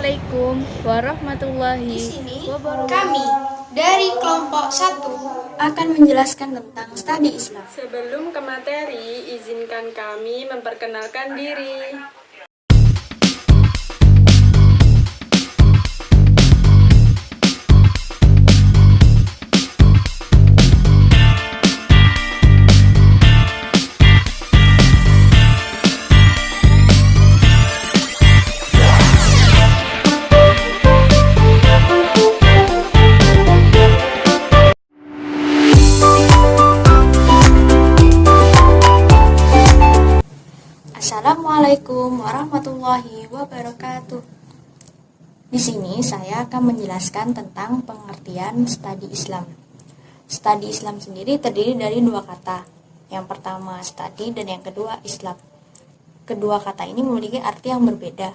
Assalamualaikum warahmatullahi Di sini wabarakatuh. kami dari kelompok 1 akan menjelaskan tentang studi Islam. Sebelum ke materi, izinkan kami memperkenalkan diri. Assalamualaikum warahmatullahi wabarakatuh. Di sini saya akan menjelaskan tentang pengertian studi Islam. Studi Islam sendiri terdiri dari dua kata. Yang pertama studi dan yang kedua Islam. Kedua kata ini memiliki arti yang berbeda.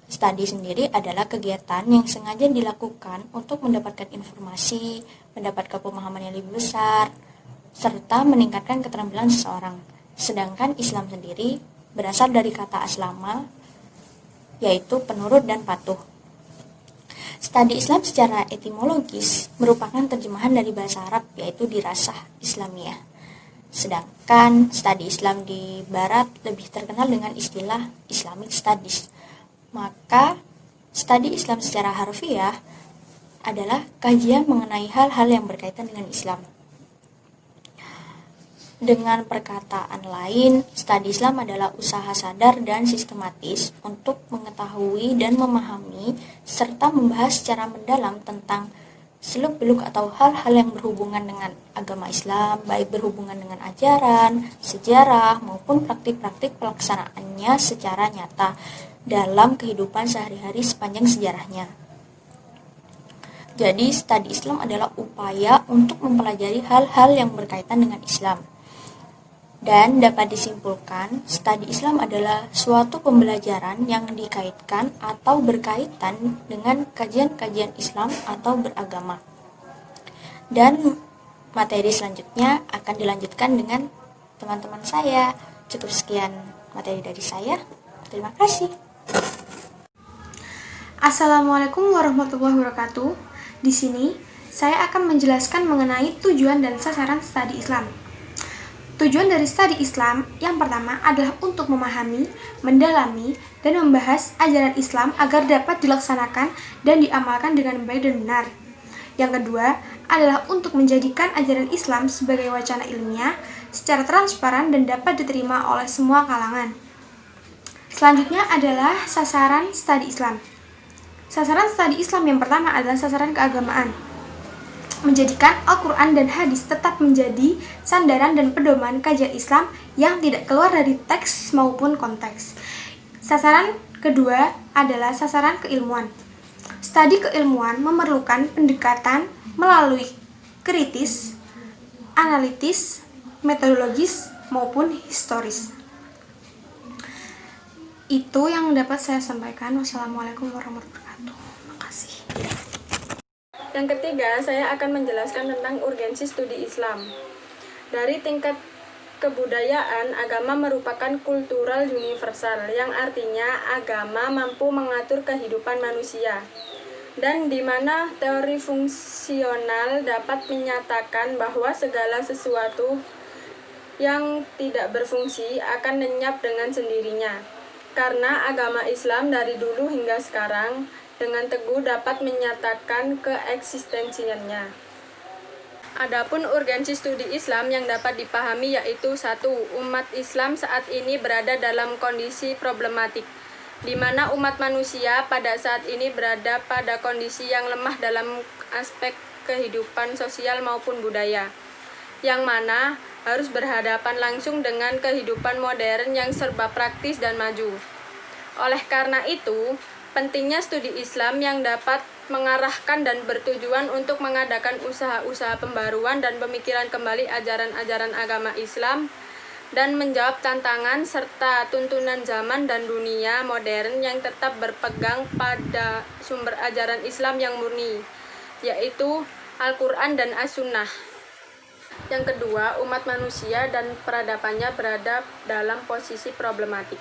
Studi sendiri adalah kegiatan yang sengaja dilakukan untuk mendapatkan informasi, mendapatkan pemahaman yang lebih besar, serta meningkatkan keterampilan seseorang. Sedangkan Islam sendiri berasal dari kata aslama, yaitu penurut dan patuh. Studi Islam secara etimologis merupakan terjemahan dari bahasa Arab, yaitu dirasah Islamiyah. Sedangkan studi Islam di Barat lebih terkenal dengan istilah Islamic Studies. Maka, studi Islam secara harfiah adalah kajian mengenai hal-hal yang berkaitan dengan Islam. Dengan perkataan lain, studi Islam adalah usaha sadar dan sistematis untuk mengetahui dan memahami serta membahas secara mendalam tentang seluk-beluk atau hal-hal yang berhubungan dengan agama Islam, baik berhubungan dengan ajaran, sejarah, maupun praktik-praktik pelaksanaannya secara nyata dalam kehidupan sehari-hari sepanjang sejarahnya. Jadi, studi Islam adalah upaya untuk mempelajari hal-hal yang berkaitan dengan Islam. Dan dapat disimpulkan, studi Islam adalah suatu pembelajaran yang dikaitkan atau berkaitan dengan kajian-kajian Islam atau beragama. Dan materi selanjutnya akan dilanjutkan dengan teman-teman saya. Cukup sekian materi dari saya. Terima kasih. Assalamualaikum warahmatullahi wabarakatuh. Di sini saya akan menjelaskan mengenai tujuan dan sasaran studi Islam. Tujuan dari studi Islam yang pertama adalah untuk memahami, mendalami, dan membahas ajaran Islam agar dapat dilaksanakan dan diamalkan dengan baik dan benar. Yang kedua adalah untuk menjadikan ajaran Islam sebagai wacana ilmiah secara transparan dan dapat diterima oleh semua kalangan. Selanjutnya adalah sasaran studi Islam. Sasaran studi Islam yang pertama adalah sasaran keagamaan. Menjadikan Al-Quran dan hadis tetap menjadi sandaran dan pedoman kajian Islam yang tidak keluar dari teks maupun konteks. Sasaran kedua adalah sasaran keilmuan. Studi keilmuan memerlukan pendekatan melalui kritis, analitis, metodologis, maupun historis. Itu yang dapat saya sampaikan. Wassalamualaikum warahmatullahi wabarakatuh. Terima kasih. Yang ketiga, saya akan menjelaskan tentang urgensi studi Islam. Dari tingkat kebudayaan, agama merupakan kultural universal, yang artinya agama mampu mengatur kehidupan manusia. Dan di mana teori fungsional dapat menyatakan bahwa segala sesuatu yang tidak berfungsi akan lenyap dengan sendirinya. Karena agama Islam dari dulu hingga sekarang dengan teguh dapat menyatakan keeksistensinya. Adapun urgensi studi Islam yang dapat dipahami yaitu 1. Umat Islam saat ini berada dalam kondisi problematik, di mana umat manusia pada saat ini berada pada kondisi yang lemah dalam aspek kehidupan sosial maupun budaya, yang mana harus berhadapan langsung dengan kehidupan modern yang serba praktis dan maju. Oleh karena itu, pentingnya studi Islam yang dapat mengarahkan dan bertujuan untuk mengadakan usaha-usaha pembaruan dan pemikiran kembali ajaran-ajaran agama Islam dan menjawab tantangan serta tuntunan zaman dan dunia modern yang tetap berpegang pada sumber ajaran Islam yang murni, yaitu Al-Quran dan As-Sunnah. Yang kedua, umat manusia dan peradabannya berada dalam posisi problematik.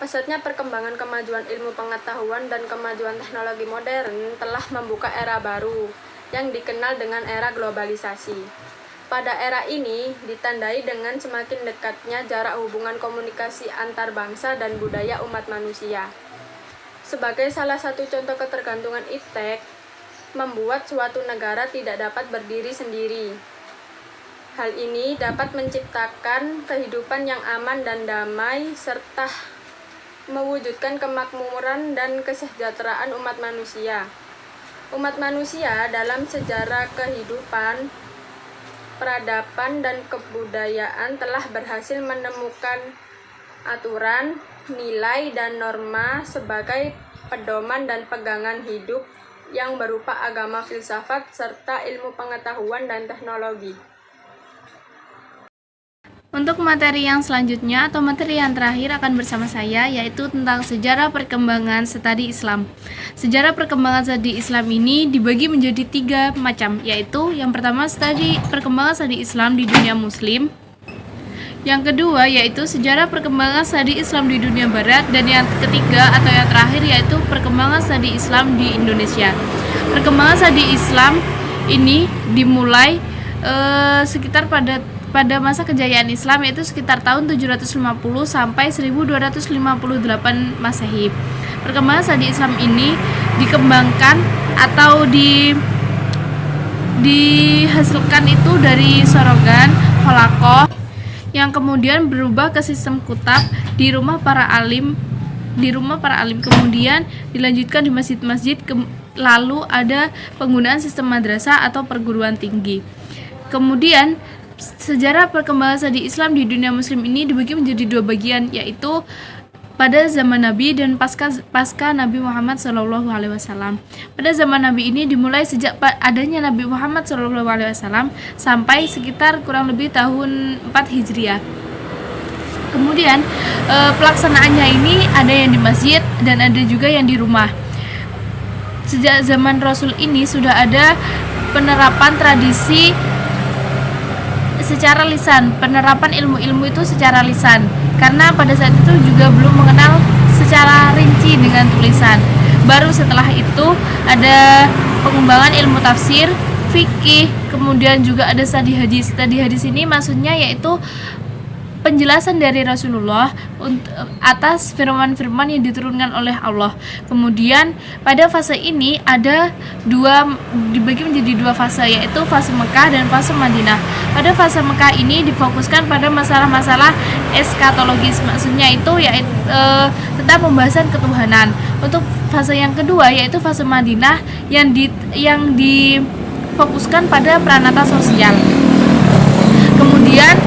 Pesatnya perkembangan kemajuan ilmu pengetahuan dan kemajuan teknologi modern telah membuka era baru yang dikenal dengan era globalisasi. Pada era ini ditandai dengan semakin dekatnya jarak hubungan komunikasi antar bangsa dan budaya umat manusia. Sebagai salah satu contoh ketergantungan iptek, membuat suatu negara tidak dapat berdiri sendiri. Hal ini dapat menciptakan kehidupan yang aman dan damai serta mewujudkan kemakmuran dan kesejahteraan umat manusia. Umat manusia dalam sejarah kehidupan, peradaban, dan kebudayaan telah berhasil menemukan aturan, nilai, dan norma sebagai pedoman dan pegangan hidup yang berupa agama, filsafat, serta ilmu pengetahuan dan teknologi. Untuk materi yang selanjutnya atau materi yang terakhir akan bersama saya, yaitu tentang sejarah perkembangan studi Islam. Sejarah perkembangan studi Islam ini dibagi menjadi 3 macam, yaitu yang pertama perkembangan studi Islam di dunia muslim, yang kedua yaitu sejarah perkembangan studi Islam di dunia barat, dan yang ketiga atau yang terakhir yaitu perkembangan studi Islam di Indonesia. Perkembangan studi Islam ini dimulai sekitar pada masa kejayaan Islam, yaitu sekitar tahun 750 sampai 1258 Masehi. Perkembangan studi Islam ini dikembangkan atau dihasilkan itu dari sorogan halakoh yang kemudian berubah ke sistem kutab di rumah para alim, kemudian dilanjutkan di masjid-masjid, lalu ada penggunaan sistem madrasah atau perguruan tinggi. Kemudian sejarah perkembangan studi Islam di dunia muslim ini dibagi menjadi 2 bagian, yaitu pada zaman Nabi dan pasca Nabi Muhammad SAW. Pada zaman Nabi ini dimulai sejak adanya Nabi Muhammad SAW sampai sekitar kurang lebih tahun 4 Hijriah. Kemudian pelaksanaannya ini ada yang di masjid dan ada juga yang di rumah. Sejak zaman Rasul ini sudah ada penerapan tradisi secara lisan, penerapan ilmu-ilmu itu secara lisan, karena pada saat itu juga belum mengenal secara rinci dengan tulisan. Baru setelah itu ada pengembangan ilmu tafsir, fikih, kemudian juga ada studi hadis. Studi hadis ini maksudnya yaitu penjelasan dari Rasulullah atas firman-firman yang diturunkan oleh Allah. Kemudian pada fase ini ada dibagi menjadi 2 fase, yaitu fase Mekah dan fase Madinah. Pada fase Mekah ini difokuskan pada masalah-masalah eskatologis, maksudnya itu yaitu tentang pembahasan ketuhanan. Untuk fase yang kedua yaitu fase Madinah yang difokuskan pada peranata sosial. Kemudian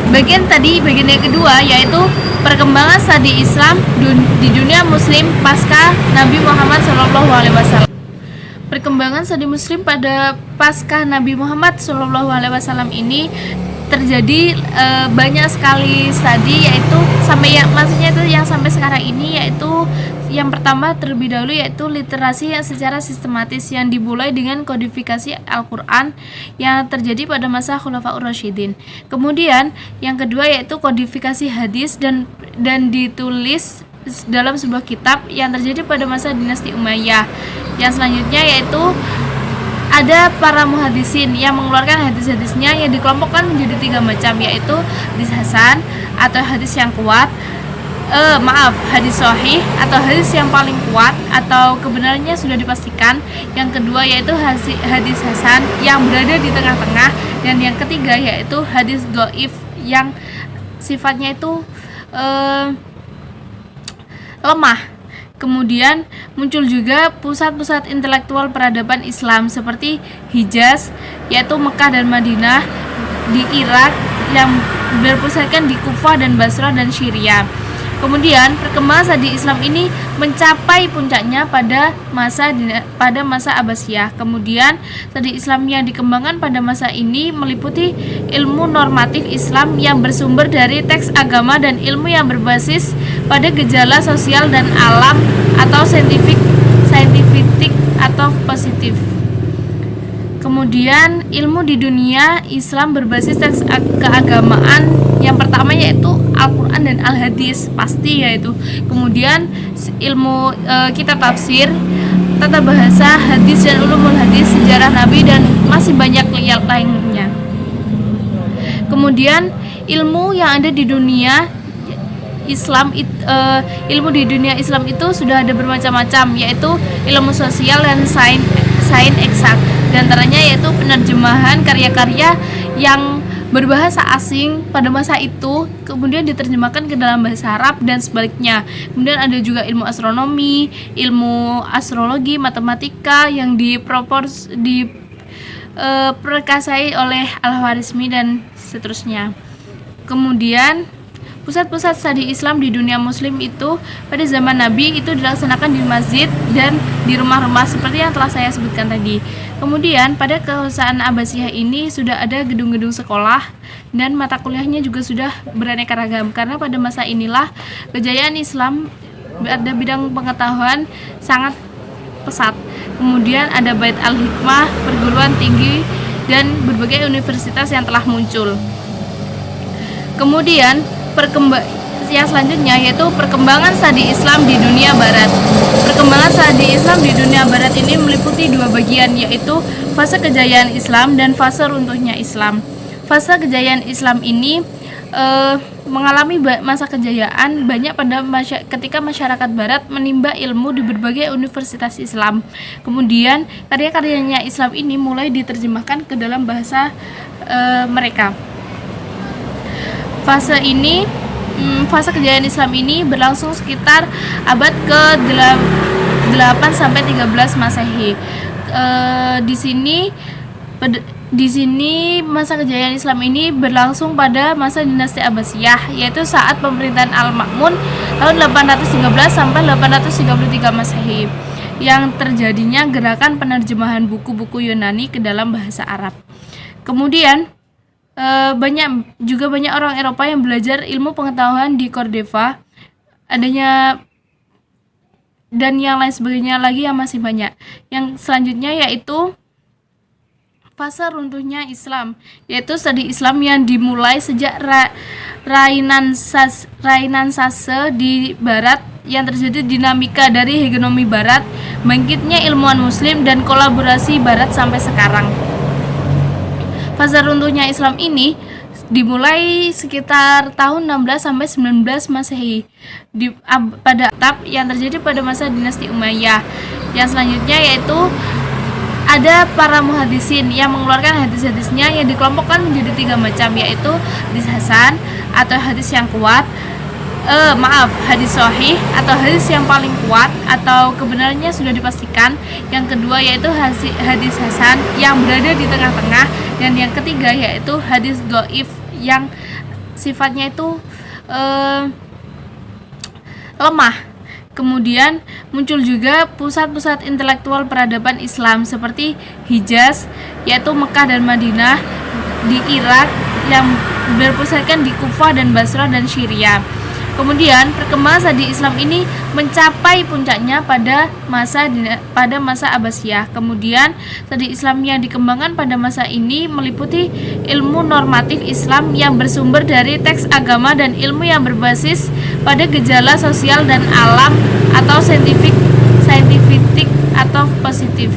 bagian yang kedua yaitu perkembangan studi Islam di dunia muslim pasca Nabi Muhammad SAW. Perkembangan studi muslim pada pasca Nabi Muhammad SAW ini terjadi banyak sekali studi, yaitu maksudnya itu yang sampai sekarang ini, yaitu yang pertama terlebih dahulu yaitu literasi yang secara sistematis yang dimulai dengan kodifikasi Al-Quran yang terjadi pada masa Khulafaur Rasyidin. Kemudian yang kedua yaitu kodifikasi hadis dan ditulis dalam sebuah kitab yang terjadi pada masa dinasti Umayyah. Yang selanjutnya yaitu ada para muhadisin yang mengeluarkan hadis-hadisnya yang dikelompokkan menjadi 3 macam, yaitu hadis hasan atau hadis yang kuat, hadis sahih atau hadis yang paling kuat atau kebenarannya sudah dipastikan. Yang kedua yaitu hadis hasan yang berada di tengah-tengah, dan yang ketiga yaitu hadis dhaif yang sifatnya itu lemah. Kemudian muncul juga pusat-pusat intelektual peradaban Islam seperti Hijaz, yaitu Mekah dan Madinah, di Irak yang berpusatkan di Kufah dan Basrah dan Syria. Kemudian perkembangan studi Islam ini mencapai puncaknya pada masa Abbasiyah. Kemudian studi Islam yang dikembangkan pada masa ini meliputi ilmu normatif Islam yang bersumber dari teks agama dan ilmu yang berbasis pada gejala sosial dan alam atau scientific atau positif. Kemudian ilmu di dunia Islam berbasis teks keagamaan yang pertama yaitu Al-Quran dan Al-Hadis, pasti yaitu. Kemudian ilmu kitab tafsir, tata bahasa, hadis dan ulumul hadis, sejarah Nabi, dan masih banyak lainnya. Kemudian ilmu yang ada di dunia Islam, ilmu di dunia Islam itu sudah ada bermacam-macam, yaitu ilmu sosial dan sains eksak. Di antaranya yaitu penerjemahan karya-karya yang berbahasa asing pada masa itu kemudian diterjemahkan ke dalam bahasa Arab dan sebaliknya. Kemudian ada juga ilmu astronomi, ilmu astrologi, matematika yang diperkasai oleh Al-Khwarizmi dan seterusnya. Kemudian pusat-pusat studi Islam di dunia muslim itu pada zaman Nabi itu dilaksanakan di masjid dan di rumah-rumah seperti yang telah saya sebutkan tadi. Kemudian pada kekaisaran Abbasiyah ini sudah ada gedung-gedung sekolah dan mata kuliahnya juga sudah beraneka ragam, karena pada masa inilah kejayaan Islam pada bidang pengetahuan sangat pesat. Kemudian ada Bait Al-Hikmah, perguruan tinggi, dan berbagai universitas yang telah muncul. Kemudian yang selanjutnya yaitu perkembangan studi Islam di dunia barat. Perkembangan studi Islam di dunia barat ini meliputi dua bagian, yaitu fase kejayaan Islam dan fase runtuhnya Islam. Fase kejayaan Islam ini mengalami masa kejayaan banyak ketika masyarakat barat menimba ilmu di berbagai universitas Islam. Kemudian karya-karyanya Islam ini mulai diterjemahkan ke dalam bahasa mereka. Fase kejayaan Islam ini berlangsung sekitar abad ke-8 sampai 13 Masehi. Di sini masa kejayaan Islam ini berlangsung pada masa dinasti Abbasiyah, yaitu saat pemerintahan Al-Ma'mun tahun 813 sampai 833 Masehi, yang terjadinya gerakan penerjemahan buku-buku Yunani ke dalam bahasa Arab. Kemudian banyak orang Eropa yang belajar ilmu pengetahuan di Cordova, adanya dan yang lain sebagainya lagi yang masih banyak. Yang selanjutnya yaitu fase runtuhnya Islam, yaitu studi Islam yang dimulai sejak Renaissance di Barat, yang terjadi dinamika dari hegemoni Barat, bangkitnya ilmuwan Muslim, dan kolaborasi Barat sampai sekarang. Fase runtuhnya Islam ini dimulai sekitar tahun 16 sampai 19 Masehi pada etap yang terjadi pada masa dinasti Umayyah. Yang selanjutnya yaitu ada para muhadisin yang mengeluarkan hadis-hadisnya yang dikelompokkan menjadi 3 macam, yaitu hadis hasan atau hadis yang kuat, hadis sahih atau hadis yang paling kuat atau kebenarannya sudah dipastikan. Yang kedua yaitu hadis hasan yang berada di tengah-tengah, dan yang ketiga yaitu hadis dhaif yang sifatnya itu lemah. Kemudian muncul juga pusat-pusat intelektual peradaban Islam seperti Hijaz, yaitu Mekah dan Madinah, di Irak, yang berpusatkan di Kufah dan Basrah dan Syria. Kemudian perkembangan studi Islam ini mencapai puncaknya pada masa Abbasiyah. Kemudian studi Islam yang dikembangkan pada masa ini meliputi ilmu normatif Islam yang bersumber dari teks agama dan ilmu yang berbasis pada gejala sosial dan alam atau scientific atau positif.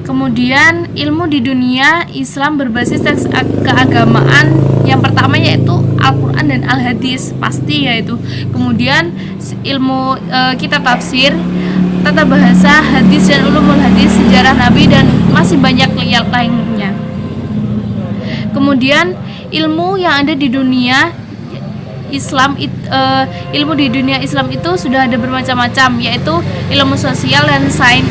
Kemudian ilmu di dunia Islam berbasis teks keagamaan yang pertama yaitu Al-Quran dan Al-Hadis, pasti yaitu. Kemudian ilmu kitab tafsir, tata bahasa, hadis dan ulumul hadis, sejarah Nabi, dan masih banyak lainnya. Kemudian ilmu yang ada di dunia Islam, ilmu di dunia Islam itu sudah ada bermacam-macam, yaitu ilmu sosial dan sains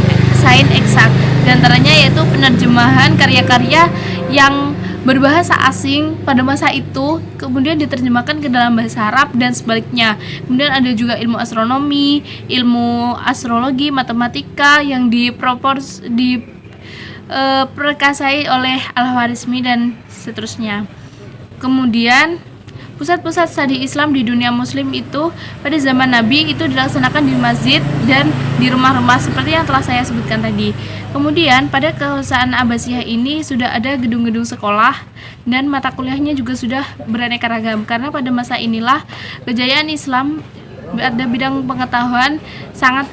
eksak. Di antaranya yaitu penerjemahan karya-karya yang berbahasa asing pada masa itu kemudian diterjemahkan ke dalam bahasa Arab dan sebaliknya. Kemudian ada juga ilmu astronomi, ilmu astrologi, matematika yang diperkasai oleh Al-Khwarizmi dan seterusnya. Kemudian pusat-pusat studi Islam di dunia muslim itu pada zaman Nabi itu dilaksanakan di masjid dan di rumah-rumah seperti yang telah saya sebutkan tadi. Kemudian pada kekuasaan Abbasiyah ini sudah ada gedung-gedung sekolah dan mata kuliahnya juga sudah beraneka ragam, karena pada masa inilah kejayaan Islam pada bidang pengetahuan sangat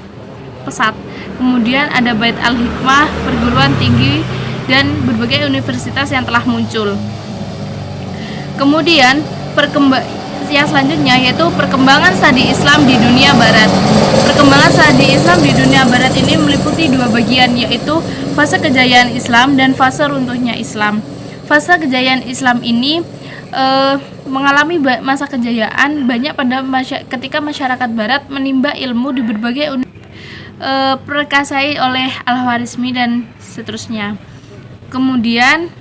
pesat. Kemudian ada Bait Al-Hikmah, perguruan tinggi, dan berbagai universitas yang telah muncul. Kemudian yang selanjutnya yaitu perkembangan studi Islam di dunia barat. Perkembangan studi Islam di dunia barat ini meliputi dua bagian, yaitu fase kejayaan Islam dan fase runtuhnya Islam. Fase kejayaan Islam ini mengalami masa kejayaan banyak ketika masyarakat barat menimba ilmu di berbagai perkasai oleh Al-Khwarizmi dan seterusnya. Kemudian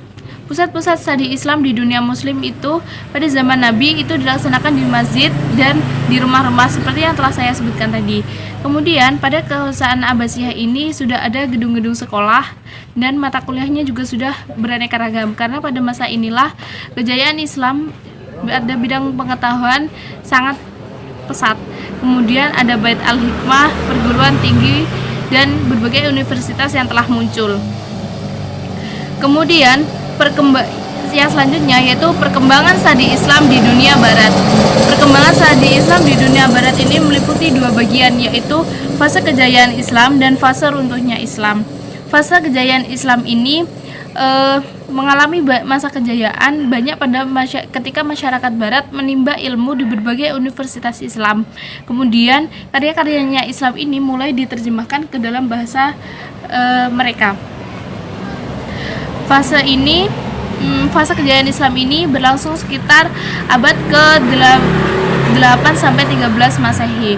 pusat-pusat studi Islam di dunia muslim itu pada zaman Nabi itu dilaksanakan di masjid dan di rumah-rumah seperti yang telah saya sebutkan tadi. Kemudian pada kekuasaan Abbasiyah ini sudah ada gedung-gedung sekolah dan mata kuliahnya juga sudah beraneka ragam, karena pada masa inilah kejayaan Islam pada bidang pengetahuan sangat pesat. Kemudian ada Bait Al-Hikmah, perguruan tinggi, dan berbagai universitas yang telah muncul. Kemudian yang selanjutnya yaitu perkembangan studi Islam di dunia barat. Perkembangan studi Islam di dunia barat ini meliputi dua bagian, yaitu fase kejayaan Islam dan fase runtuhnya Islam. Fase kejayaan Islam ini mengalami masa kejayaan banyak ketika masyarakat barat menimba ilmu di berbagai universitas Islam. Kemudian karya-karyanya Islam ini mulai diterjemahkan ke dalam bahasa mereka. Fase kejayaan Islam ini berlangsung sekitar abad ke-8 sampai 13 Masehi.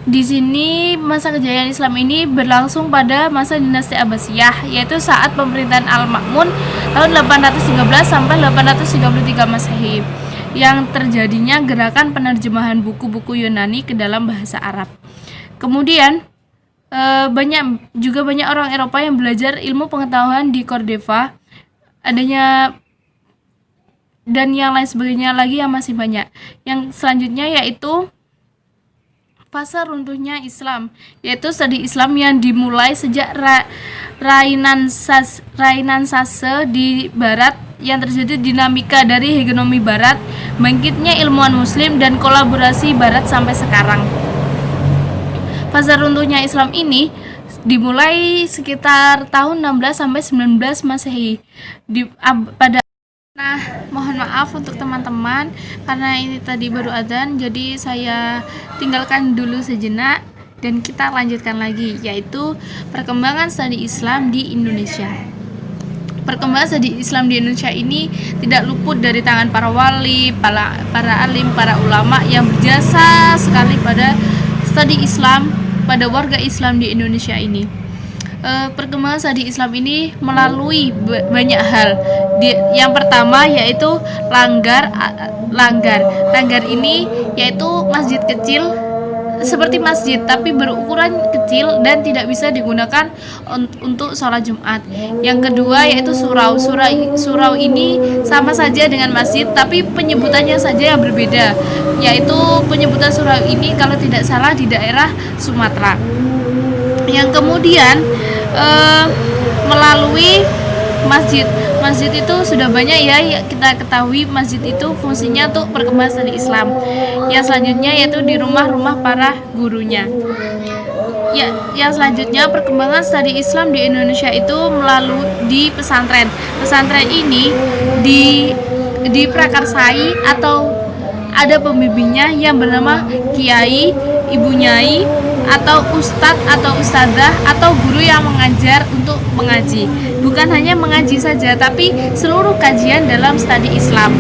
Di sini masa kejayaan Islam ini berlangsung pada masa dinasti Abbasiyah, yaitu saat pemerintahan Al-Ma'mun tahun 813 sampai 833 Masehi, yang terjadinya gerakan penerjemahan buku-buku Yunani ke dalam bahasa Arab. Kemudian banyak orang Eropa yang belajar ilmu pengetahuan di Cordova, dan yang lain sebagainya lagi yang masih banyak. Yang selanjutnya yaitu fase runtuhnya Islam, yaitu studi Islam yang dimulai sejak Renaissance di Barat, yang terjadi dinamika dari hegemoni Barat, bangkitnya ilmuwan Muslim, dan kolaborasi Barat sampai sekarang. Fase runtuhnya Islam ini dimulai sekitar tahun 16 sampai 19 Masehi. Mohon maaf untuk teman-teman karena ini tadi baru adzan, jadi saya tinggalkan dulu sejenak dan kita lanjutkan lagi, yaitu perkembangan studi Islam di Indonesia. Perkembangan studi Islam di Indonesia ini tidak luput dari tangan para wali, para alim, para ulama yang berjasa sekali pada studi Islam pada warga Islam di Indonesia ini. Perkembangan studi Islam ini melalui banyak hal. Yang pertama yaitu langgar ini yaitu masjid kecil seperti masjid tapi berukuran kecil dan tidak bisa digunakan untuk sholat Jumat. Yang kedua yaitu surau ini sama saja dengan masjid tapi penyebutannya saja yang berbeda, yaitu penyebutan surau ini kalau tidak salah di daerah Sumatera. Yang kemudian melalui masjid itu sudah banyak ya kita ketahui, masjid itu fungsinya untuk perkembangan studi Islam. Yang selanjutnya yaitu di rumah-rumah para gurunya. Yang selanjutnya perkembangan studi Islam di Indonesia itu melalui di pesantren. Pesantren ini diprakarsai atau ada pembimbingnya yang bernama kiai, ibu nyai, atau ustadz atau ustadzah atau guru yang mengajar untuk mengaji. Bukan hanya mengaji saja, tapi seluruh kajian dalam studi Islam.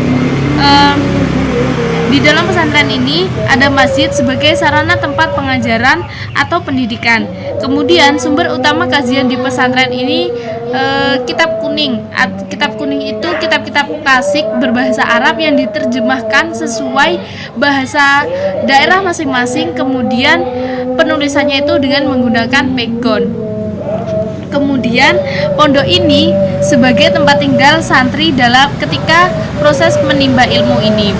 Di dalam pesantren ini ada masjid sebagai sarana tempat pengajaran atau pendidikan. Kemudian sumber utama kajian di pesantren ini kitab kuning. Kitab kuning itu kitab-kitab klasik berbahasa Arab yang diterjemahkan sesuai bahasa daerah masing-masing. Kemudian penulisannya itu dengan menggunakan pegon. Kemudian pondok ini sebagai tempat tinggal santri ketika proses menimba ilmu ini.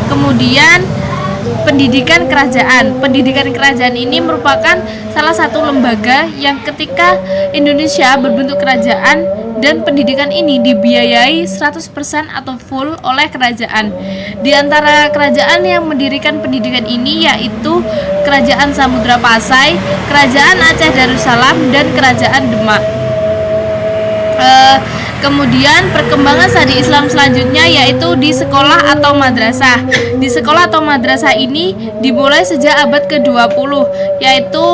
Kemudian pendidikan kerajaan. Pendidikan kerajaan ini merupakan salah satu lembaga yang ketika Indonesia berbentuk kerajaan dan pendidikan ini dibiayai 100% atau full oleh kerajaan. Di antara kerajaan yang mendirikan pendidikan ini yaitu Kerajaan Samudra Pasai, Kerajaan Aceh Darussalam, dan Kerajaan Demak. Kemudian perkembangan studi Islam selanjutnya yaitu di sekolah atau madrasah. Di sekolah atau madrasah ini dimulai sejak abad ke-20, yaitu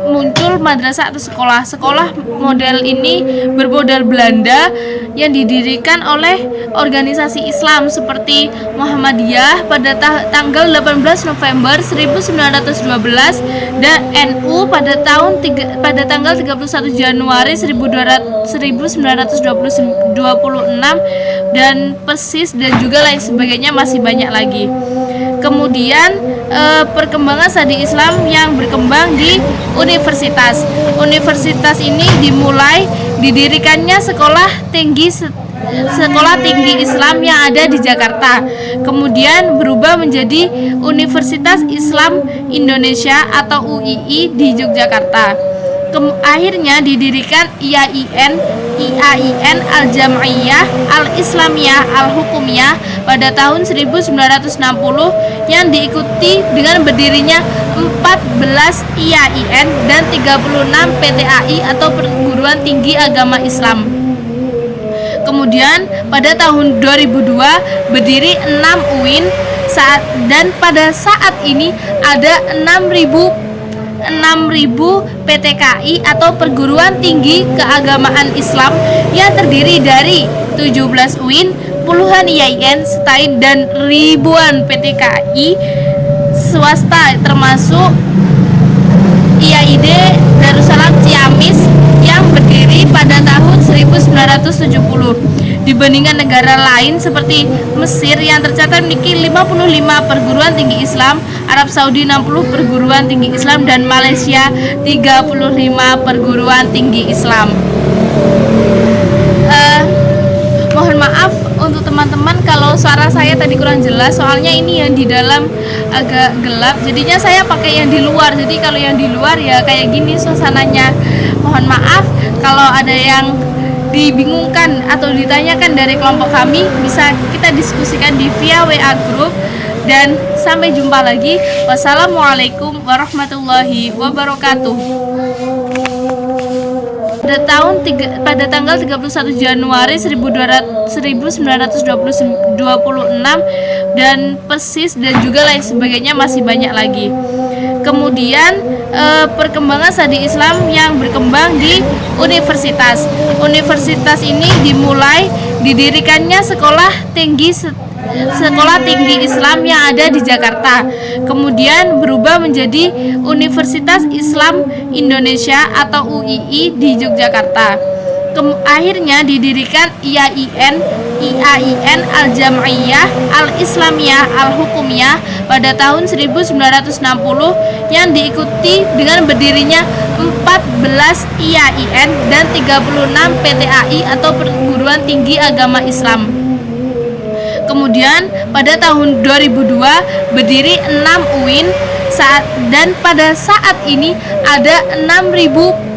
muncul madrasah atau sekolah. Sekolah model ini bermodal Belanda yang didirikan oleh organisasi Islam seperti Muhammadiyah pada tanggal 18 November 1912 dan NU pada tanggal 31 Januari 1926 dan persis dan juga lain sebagainya, masih banyak lagi. Kemudian perkembangan studi Islam yang berkembang di universitas. Universitas ini didirikannya sekolah tinggi Islam yang ada di Jakarta. Kemudian berubah menjadi Universitas Islam Indonesia atau UII di Yogyakarta. Akhirnya didirikan IAIN Al-Jam'iyah Al-Islamiyah Al-Hukumiyah pada tahun 1960 yang diikuti dengan berdirinya 14 IAIN dan 36 PTAI atau Perguruan Tinggi Agama Islam. Kemudian pada tahun 2002 berdiri 6 UIN dan pada saat ini ada 6.000 PTKI atau Perguruan Tinggi Keagamaan Islam yang terdiri dari 17 UIN, puluhan IAIN, STAIN, dan ribuan PTKI swasta termasuk IAID Darussalam Ciamis yang berdiri pada tahun 1970. Dibandingkan negara lain seperti Mesir yang tercatat memiliki 55 perguruan tinggi Islam, Arab Saudi 60 perguruan tinggi Islam, dan Malaysia 35 perguruan tinggi Islam. Mohon maaf untuk teman-teman kalau suara saya tadi kurang jelas, soalnya ini yang di dalam agak gelap, jadinya saya pakai yang di luar. Jadi kalau yang di luar ya kayak gini suasananya. Mohon maaf kalau ada yang dibingungkan atau ditanyakan dari kelompok kami, bisa kita diskusikan di via WA group. Dan sampai jumpa lagi. Wassalamualaikum warahmatullahi wabarakatuh. Pada tanggal 31 Januari 1926 dan persis dan juga lain sebagainya, masih banyak lagi. Kemudian perkembangan studi Islam yang berkembang di universitas. Universitas ini didirikannya sekolah tinggi Islam yang ada di Jakarta. Kemudian berubah menjadi Universitas Islam Indonesia atau UII di Yogyakarta. Akhirnya didirikan IAIN Al-Jam'iyah Al-Islamiyah Al-Hukumiyah pada tahun 1960 yang diikuti dengan berdirinya 14 IAIN dan 36 PTAI atau Perguruan Tinggi Agama Islam. Kemudian pada tahun 2002 berdiri 6 UIN dan pada saat ini ada 6.000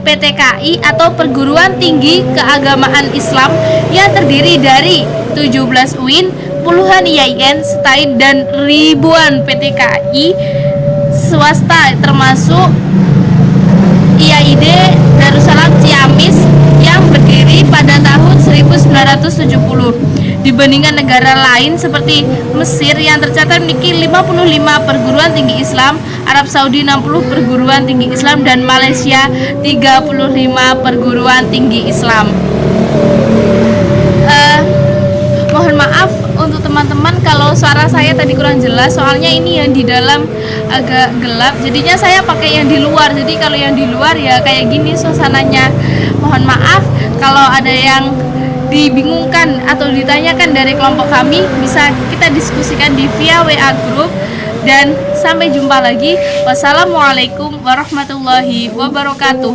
PTKI atau Perguruan Tinggi Keagamaan Islam yang terdiri dari 17 UIN, puluhan IAIN, STAIN, dan ribuan PTKI swasta termasuk IAID Darussalam Ciamis yang berdiri pada tahun 1970. Dibandingkan negara lain seperti Mesir yang tercatat memiliki 55 perguruan tinggi Islam, Arab Saudi 60 perguruan tinggi Islam, dan Malaysia 35 perguruan tinggi Islam. Mohon maaf untuk teman-teman kalau suara saya tadi kurang jelas, soalnya ini yang di dalam agak gelap, jadinya saya pakai yang di luar. Jadi kalau yang di luar ya kayak gini suasananya. Mohon maaf kalau ada yang dibingungkan atau ditanyakan dari kelompok kami, bisa kita diskusikan di via WA group. Dan sampai jumpa lagi. Wassalamualaikum warahmatullahi wabarakatuh.